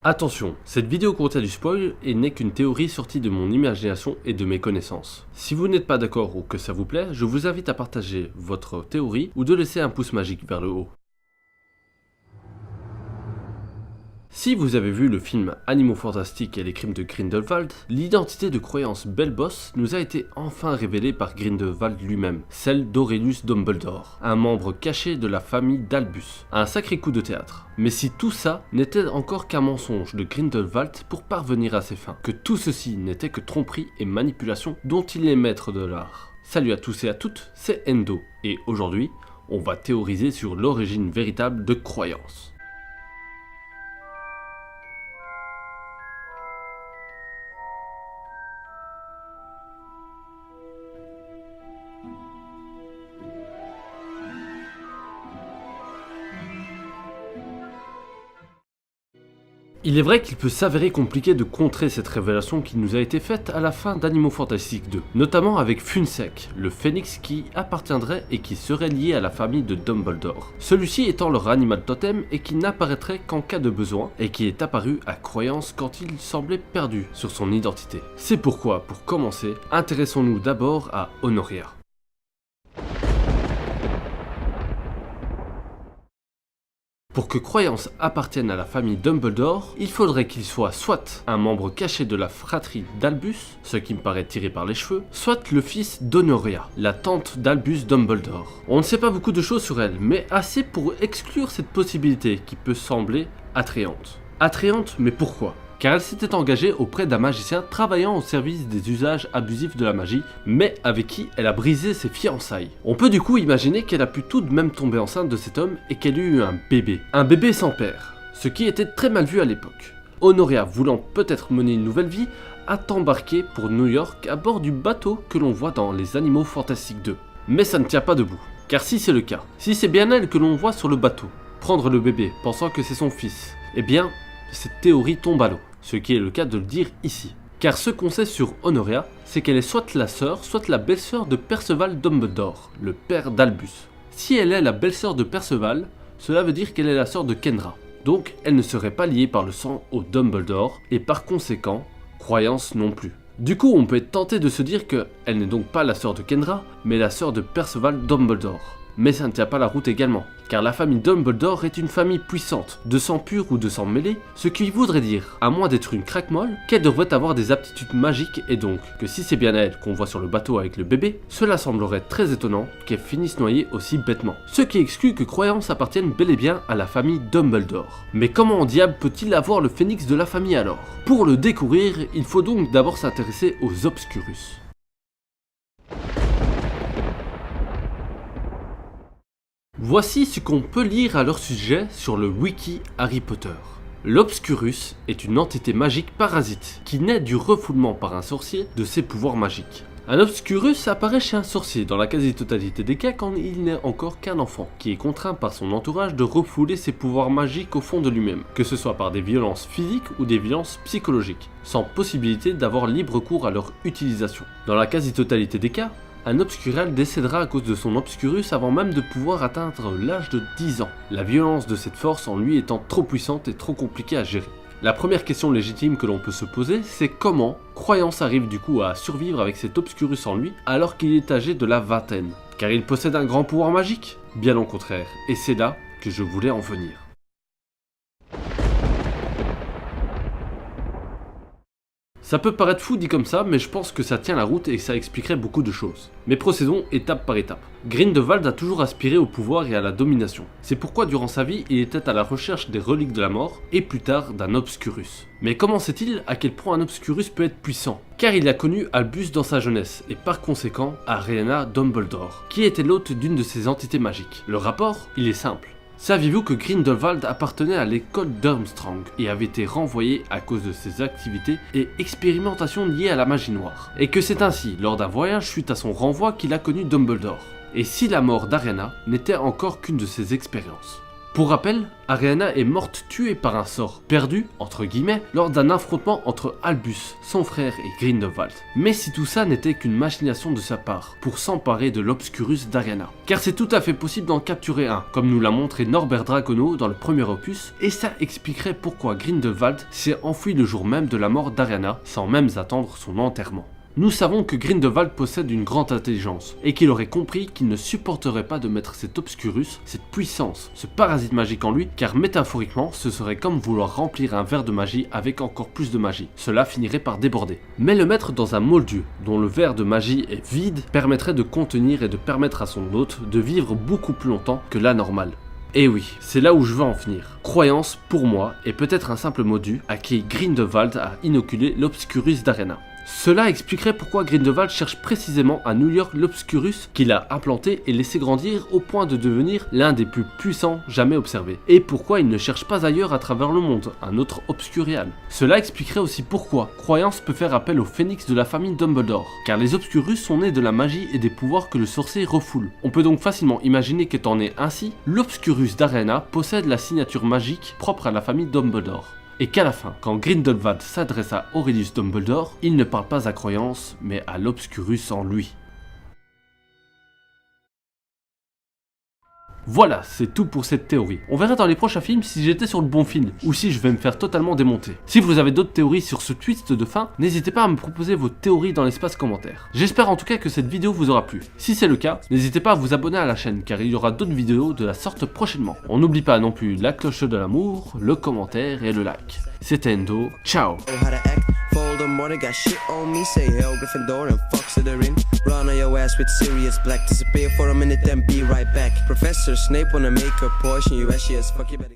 Attention, cette vidéo contient du spoil et n'est qu'une théorie sortie de mon imagination et de mes connaissances. Si vous n'êtes pas d'accord ou que ça vous plaît, je vous invite à partager votre théorie ou de laisser un pouce magique vers le haut. Si vous avez vu le film Animaux Fantastiques et les Crimes de Grindelwald, l'identité de croyance Belboss nous a été enfin révélée par Grindelwald lui-même, celle d'Aurelius Dumbledore, un membre caché de la famille d'Albus. Un sacré coup de théâtre. Mais si tout ça n'était encore qu'un mensonge de Grindelwald pour parvenir à ses fins, que tout ceci n'était que tromperie et manipulation dont il est maître de l'art. Salut à tous et à toutes, c'est Endo, et aujourd'hui, on va théoriser sur l'origine véritable de croyances. Il est vrai qu'il peut s'avérer compliqué de contrer cette révélation qui nous a été faite à la fin d'Animaux Fantastiques 2, notamment avec Funsec, le phénix qui appartiendrait et qui serait lié à la famille de Dumbledore. Celui-ci étant leur animal totem et qui n'apparaîtrait qu'en cas de besoin et qui est apparu à Croyance quand il semblait perdu sur son identité. C'est pourquoi, pour commencer, intéressons-nous d'abord à Honoria. Pour que Croyance appartienne à la famille Dumbledore, il faudrait qu'il soit soit un membre caché de la fratrie d'Albus, ce qui me paraît tiré par les cheveux, soit le fils d'Honoria, la tante d'Albus Dumbledore. On ne sait pas beaucoup de choses sur elle, mais assez pour exclure cette possibilité qui peut sembler attrayante. Attrayante, mais pourquoi ? Car elle s'était engagée auprès d'un magicien travaillant au service des usages abusifs de la magie, mais avec qui elle a brisé ses fiançailles. On peut du coup imaginer qu'elle a pu tout de même tomber enceinte de cet homme et qu'elle eut un bébé sans père, ce qui était très mal vu à l'époque. Honoria, voulant peut-être mener une nouvelle vie, a embarqué pour New York à bord du bateau que l'on voit dans Les Animaux Fantastiques 2. Mais ça ne tient pas debout, car si c'est le cas, si c'est bien elle que l'on voit sur le bateau, prendre le bébé pensant que c'est son fils, eh bien, cette théorie tombe à l'eau, ce qui est le cas de le dire ici. Car ce qu'on sait sur Honoria, c'est qu'elle est soit la sœur, soit la belle-sœur de Perceval Dumbledore, le père d'Albus. Si elle est la belle-sœur de Perceval, cela veut dire qu'elle est la sœur de Kendra. Donc elle ne serait pas liée par le sang au Dumbledore, et par conséquent, Croyance non plus. Du coup, on peut être tenté de se dire qu'elle n'est donc pas la sœur de Kendra, mais la sœur de Perceval Dumbledore. Mais ça ne tient pas la route également, car la famille Dumbledore est une famille puissante, de sang pur ou de sang mêlé, ce qui voudrait dire, à moins d'être une craque-molle, qu'elle devrait avoir des aptitudes magiques et donc que si c'est bien elle qu'on voit sur le bateau avec le bébé, cela semblerait très étonnant qu'elle finisse noyée aussi bêtement. Ce qui exclut que Croyance appartienne bel et bien à la famille Dumbledore. Mais comment en diable peut-il avoir le phénix de la famille alors ? Pour le découvrir, il faut donc d'abord s'intéresser aux Obscurus. Voici ce qu'on peut lire à leur sujet sur le wiki Harry Potter. L'Obscurus est une entité magique parasite qui naît du refoulement par un sorcier de ses pouvoirs magiques. Un Obscurus apparaît chez un sorcier dans la quasi-totalité des cas quand il n'est encore qu'un enfant, qui est contraint par son entourage de refouler ses pouvoirs magiques au fond de lui-même, que ce soit par des violences physiques ou des violences psychologiques, sans possibilité d'avoir libre cours à leur utilisation. Dans la quasi-totalité des cas, un obscurel décédera à cause de son obscurus avant même de pouvoir atteindre l'âge de 10 ans, la violence de cette force en lui étant trop puissante et trop compliquée à gérer. La première question légitime que l'on peut se poser, c'est comment Croyance arrive du coup à survivre avec cet obscurus en lui alors qu'il est âgé de la vingtaine. Car il possède un grand pouvoir magique ? Bien au contraire, et c'est là que je voulais en venir. Ça peut paraître fou dit comme ça, mais je pense que ça tient la route et que ça expliquerait beaucoup de choses. Mais procédons étape par étape. Grindelwald a toujours aspiré au pouvoir et à la domination. C'est pourquoi durant sa vie, il était à la recherche des reliques de la mort, et plus tard d'un Obscurus. Mais comment sait-il à quel point un Obscurus peut être puissant ? Car il a connu Albus dans sa jeunesse, et par conséquent, Ariana Dumbledore, qui était l'hôte d'une de ses entités magiques. Le rapport, il est simple. Saviez-vous que Grindelwald appartenait à l'école Durmstrang et avait été renvoyé à cause de ses activités et expérimentations liées à la magie noire, et que c'est ainsi, lors d'un voyage suite à son renvoi, qu'il a connu Dumbledore. Et si la mort d'Ariana n'était encore qu'une de ses expériences ? Pour rappel, Ariana est morte tuée par un sort perdu, entre guillemets, lors d'un affrontement entre Albus, son frère et Grindelwald. Mais si tout ça n'était qu'une machination de sa part, pour s'emparer de l'Obscurus d'Ariana. Car c'est tout à fait possible d'en capturer un, comme nous l'a montré Norbert Dragono dans le premier opus, et ça expliquerait pourquoi Grindelwald s'est enfui le jour même de la mort d'Ariana, sans même attendre son enterrement. Nous savons que Grindelwald possède une grande intelligence, et qu'il aurait compris qu'il ne supporterait pas de mettre cet Obscurus, cette puissance, ce parasite magique en lui, car métaphoriquement, ce serait comme vouloir remplir un verre de magie avec encore plus de magie. Cela finirait par déborder. Mais le mettre dans un moldu, dont le verre de magie est vide, permettrait de contenir et de permettre à son hôte de vivre beaucoup plus longtemps que la normale. Et oui, c'est là où je veux en venir. Croyance, pour moi, est peut-être un simple moldu à qui Grindelwald a inoculé l'Obscurus d'Ariana. Cela expliquerait pourquoi Grindelwald cherche précisément à New York l'Obscurus qu'il a implanté et laissé grandir au point de devenir l'un des plus puissants jamais observés. Et pourquoi il ne cherche pas ailleurs à travers le monde, un autre Obscurial. Cela expliquerait aussi pourquoi Croyance peut faire appel au phénix de la famille Dumbledore, car les Obscurus sont nés de la magie et des pouvoirs que le sorcier refoule. On peut donc facilement imaginer qu'étant né ainsi, l'Obscurus d'Ariana possède la signature magique propre à la famille Dumbledore. Et qu'à la fin, quand Grindelwald s'adresse à Aurelius Dumbledore, il ne parle pas à Croyance, mais à l'Obscurus en lui. Voilà, c'est tout pour cette théorie. On verra dans les prochains films si j'étais sur le bon film, ou si je vais me faire totalement démonter. Si vous avez d'autres théories sur ce twist de fin, n'hésitez pas à me proposer vos théories dans l'espace commentaire. J'espère en tout cas que cette vidéo vous aura plu. Si c'est le cas, n'hésitez pas à vous abonner à la chaîne, car il y aura d'autres vidéos de la sorte prochainement. On n'oublie pas non plus la cloche de l'amour, le commentaire et le like. C'était Endo, ciao. Voldemort got shit on me, say hell Gryffindor and fuck Slytherin. Run on your ass with Sirius Black, disappear for a minute then be right back. Professor Snape wanna make a potion, you ashy as fuck, you better